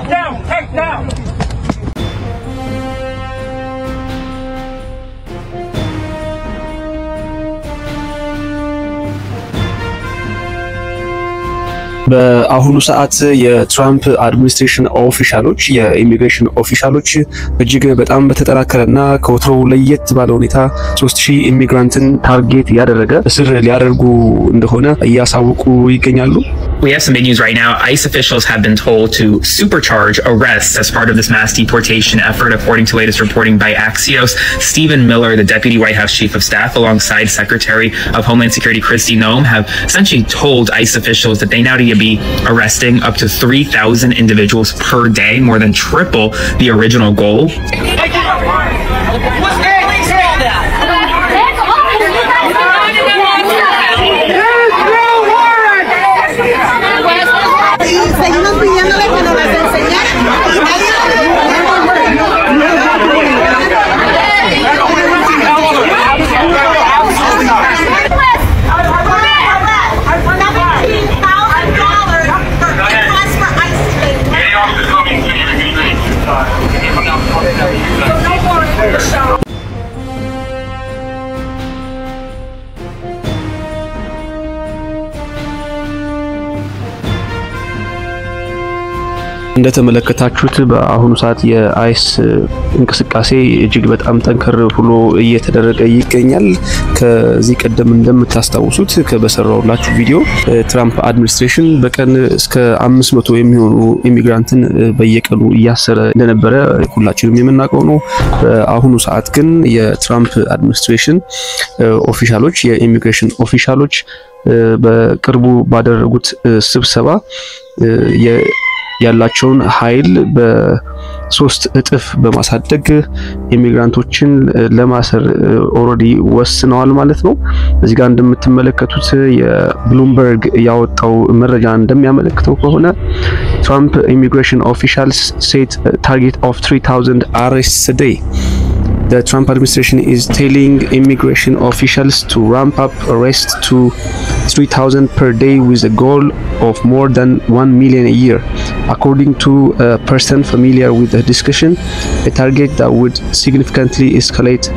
Down, take down. በአሁኑ ሰዓት የትራምፕ አድሚኒስትሬሽን ኦፊሻሎች የኢሚግሬሽን ኦፊሻሎች እጅግ በጣም በተጠናከረና ከወትሮው ለየት ባለ ሁኔታ 3000 ኢሚግራንትን ታርጌት ያደረገ እስር ሊያደርጉ እንደሆነ እያሳወቁ ይገኛሉ። We have some big news right now. ICE officials have been told to supercharge arrests as part of this mass deportation effort, according to latest reporting by Axios. Stephen Miller, the Deputy White House Chief of Staff, alongside Secretary of Homeland Security Kristi Noem, have essentially told ICE officials that they now need to be arresting up to 3,000 individuals per day, more than triple the original goal. እንደተመለከታችሁት በአሁኑ ሰዓት የአይስ እንቅስቃሴ እጅግ በጣም ጠንከር ብሎ እየተደረገ ይገኛል። ከዚህ ቀደም እንደምታስታውሱት ከበሰራውላችሁ ቪዲዮ ትራምፕ አድሚኒስትሬሽን በቀን እስከ 500 የሚሆኑ ኢሚግራንትን በየቀኑ እያሰረ እንደነበረ ሁላችንም የምናውቀው ነው። በአሁኑ ሰዓት ግን የትራምፕ አድሚኒስትሬሽን ኦፊሻሎች የኢሚግሬሽን ኦፊሻሎች በቅርቡ ባደረጉት ስብሰባ ያላቸውን ኃይል በ3 እጥፍ በማሳደግ ኢሚግራንቶችን ለማሰር ኦሬዲ ወስነዋል ማለት ነው። እዚህ ጋር እንደምትመለከቱት የብሉምበርግ ያወጣው መረጃ እንደሚያመለክተው ከሆነ Trump immigration officials set a target of 3,000 arrests a day. The Trump administration is telling immigration officials to ramp up arrests to 3,000 per day with a goal of more than 1 million a year. According to a person familiar with the discussion, a target that would significantly escalate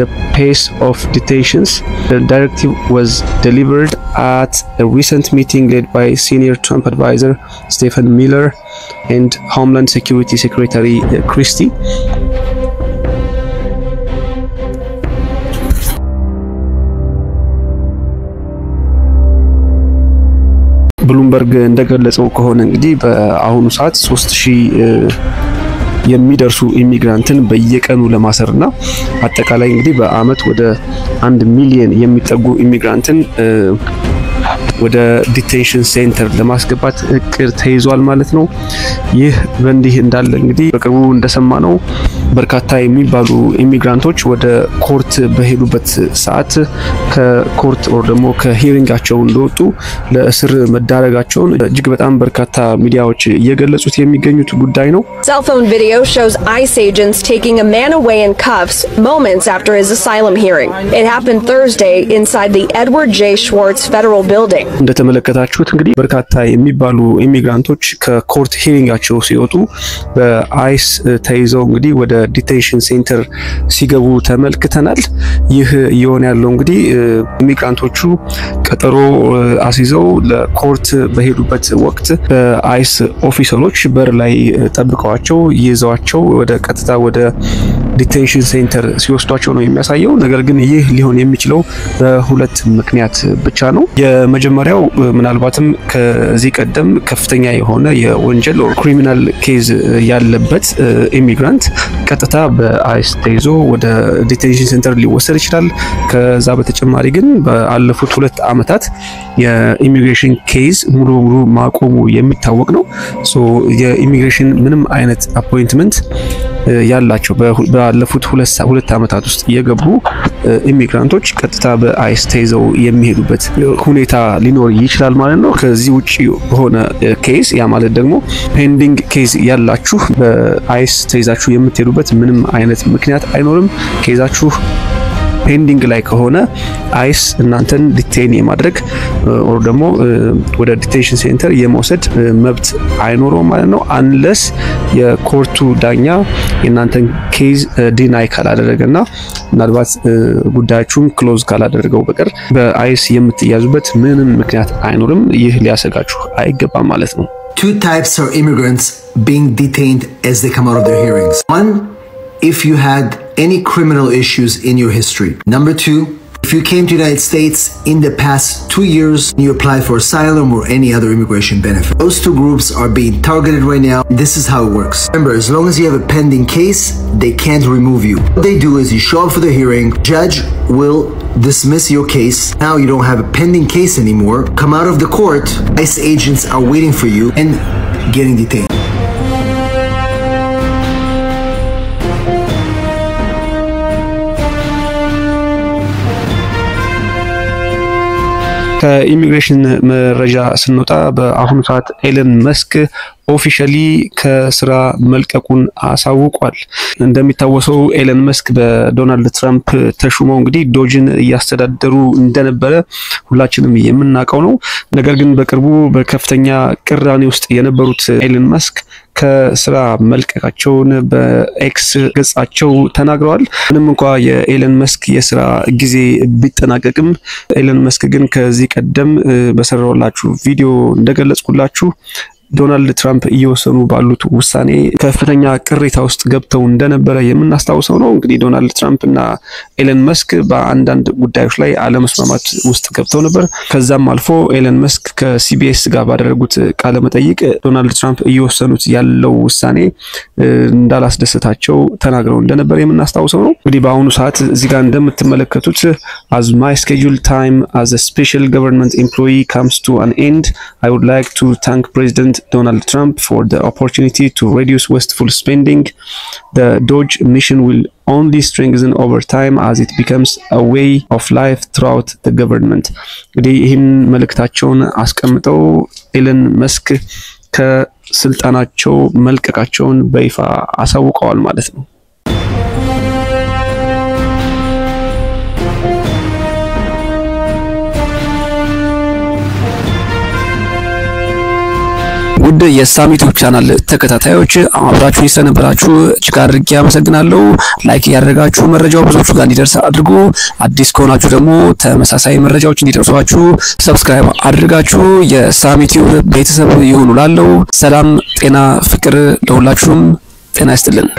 the pace of detentions. The directive was delivered at a recent meeting led by senior Trump advisor Stephen Miller and Homeland Security Secretary Kristi. ብሉምበርግ እንደገለጸው ከሆነ እንግዲህ በአሁኑ ሰዓት 3000 የሚደርሱ ኢሚግራንትን በየቀኑ ለማሰርና አጠቃላይ እንግዲህ በአመት ወደ 1 ሚሊዮን የሚጠጉ ኢሚግራንትን ወደ ዲቴንሽን ሴንተር ለማስገባት እቅድ ተይዟል ማለት ነው። ይህ በእንዲህ እንዳለ እንግዲህ በቅርቡ እንደሰማነው በርካታ የሚባሉ ኢሚግራንቶች ወደ ኮርት በሄዱበት ሰዓት ከኮርት or ደግሞ ከሂሪንጋቸው እንደወጡ ለእስር መዳረጋቸውን እጅግ በጣም በርካታ ሚዲያዎች እየገለጹት የሚገኙት ጉዳይ ነው። Cell phone video shows ICE agents taking a man away in cuffs moments after his asylum hearing. It happened Thursday inside the Edward J. Schwartz Federal Building. እንደተመለከታችሁት እንግዲህ በርካታ የሚባሉ ኢሚግራንቶች ከኮርት ሂሪንጋቸው ሲወጡ በአይስ ተይዘው እንግዲህ ወደ ዲቴንሽን ሴንተር ሲገቡ ተመልክተናል። ይህ የሆነ ያለው እንግዲህ ኢሚግራንቶቹ ቀጠሮ አስይዘው ለኮርት በሄዱበት ወቅት በአይስ ኦፊሰሮች በር ላይ ጠብቀዋቸው ይዘዋቸው ወደ ቀጥታ ወደ ዲቴንሽን ሴንተር ሲወስዷቸው ነው የሚያሳየው። ነገር ግን ይህ ሊሆን የሚችለው በሁለት ምክንያት ብቻ ነው። የመጀመሪያው ምናልባትም ከዚህ ቀደም ከፍተኛ የሆነ የወንጀል or criminal case ያለበት ኢሚግራንት ቀጥታ በአይስ ተይዞ ወደ ዲቴንሽን ሴንተር ሊወሰድ ይችላል። ከዛ በተጨማሪ ግን በአለፉት 2 አመታት የኢሚግሬሽን ኬዝ ሙሉ ሙሉ ማቆሙ የሚታወቅ ነው። ሶ የኢሚግሬሽን ምንም አይነት አፖይንትመንት ያላቸው ባለፉት 2 አመታት ውስጥ የገቡ ኢሚግራንቶች ቀጥታ በአይስ ተይዘው የሚሄዱበት ሁኔታ ሊኖር ይችላል ማለት ነው። ከዚህ ውጪ ሆነ ኬዝ ያ ማለት ደግሞ ፔንዲንግ ኬዝ ያላችሁ በአይስ ተይዛችሁ የምትሄዱበት ምንም አይነት ምክንያት አይኖርም። ኬዛችሁ ፔንዲንግ ላይ ከሆነ አይስ እናንተን ዲቴይን የማድረግ ኦር ደግሞ ወደ ዲቴንሽን ሴንተር የመውሰድ መብት አይኖርም ማለት ነው አንለስ የኮርቱ ዳኛ የናንተን ኬዝ ዲናይ ካላደረገና ምናልባት ጉዳያችሁን ክሎዝ ካላደረገው በቀር በአይስ የምትያዙበት ምንም ምክንያት አይኖርም ይህ ሊያሰጋችሁ አይገባም ማለት ነው Two types of immigrants being detained as they come out of their hearings. One, if you had any criminal issues in your history. Number two, if you came to the United States in the past 2 years and you applied for asylum or any other immigration benefit. Those two groups are being targeted right now. This is how it works. Remember, as long as you have a pending case, they can't remove you. What they do is you show up for the hearing, judge will dismiss your case. Now you don't have a pending case anymore. Come out of the court, ICE agents are waiting for you and getting detained. ከኢሚግሬሽን መረጃ ስንወጣ በአሁኑ ሰዓት ኤለን መስክ ኦፊሻሊ ከስራ መልቀቁን አሳውቋል እንደሚታወሰው ኤለን መስክ በዶናልድ ትራምፕ ተሹመው እንግዲህ ዶጅን ያስተዳደሩ እንደነበረ ሁላችንም የምናውቀው ነው ነገር ግን በቅርቡ በከፍተኛ ቅራኔ ውስጥ የነበሩት ኤለን መስክ ከስራ መልቀቃቸውን በኤክስ ገጻቸው ተናግረዋል ምንም እንኳን የኤለን መስክ የስራ ጊዜ ቢጠናቀቅም ኤለን መስክ ግን ከዚህ ቀደም በሰራውላችሁ ቪዲዮ እንደገለጽኩላችሁ ዶናልድ ትራምፕ እየወሰኑ ባሉት ውሳኔ ከፍተኛ ቅሬታ ውስጥ ገብተው እንደነበረ የምናስታውሰው ነው እንግዲህ ዶናልድ ትራምፕ እና ኤለን መስክ በአንዳንድ ጉዳዮች ላይ አለመስማማት ውስጥ ገብተው ነበር ከዛም አልፎ ኤለን መስክ ከሲቢኤስ ጋር ባደረጉት ቃለ መጠይቅ ዶናልድ ትራምፕ እየወሰኑት ያለው ውሳኔ እንዳላስደሰታቸው ተናግረው እንደነበር የምናስታውሰው ነው እንግዲህ በአሁኑ ሰዓት እዚህ ጋር እንደምትመለከቱት as my scheduled time as a special government employee comes to an end I would like to thank President Donald Trump for the opportunity to reduce wasteful spending. The Doge mission will only strengthen over time as it becomes a way of life throughout the government. እንግዲህ ይህን መልእክታቸውን አስቀምጠው ኤለን መስክ ከስልጣናቸው መልቀቃቸውን በይፋ አሳውቀዋል ማለት ነው ውድ የሳም ዩቲዩብ ቻናል ተከታታዮች አብራችሁ ስለነበራችሁ እጅግ አድርጌ አመሰግናለሁ ላይክ ያደርጋችሁ መረጃው ብዙዎች ጋር እንዲደርስ አድርጉ አዲስ ከሆናችሁ ደግሞ ተመሳሳይ መረጃዎች እንዲደርሷችሁ ሰብስክራይብ አድርጋችሁ የሳም ዩቲዩብ ቤተሰብ ይሁኑ ላለው ሰላም ጤና ፍቅር ለሁላችሁም ጤና ይስጥልን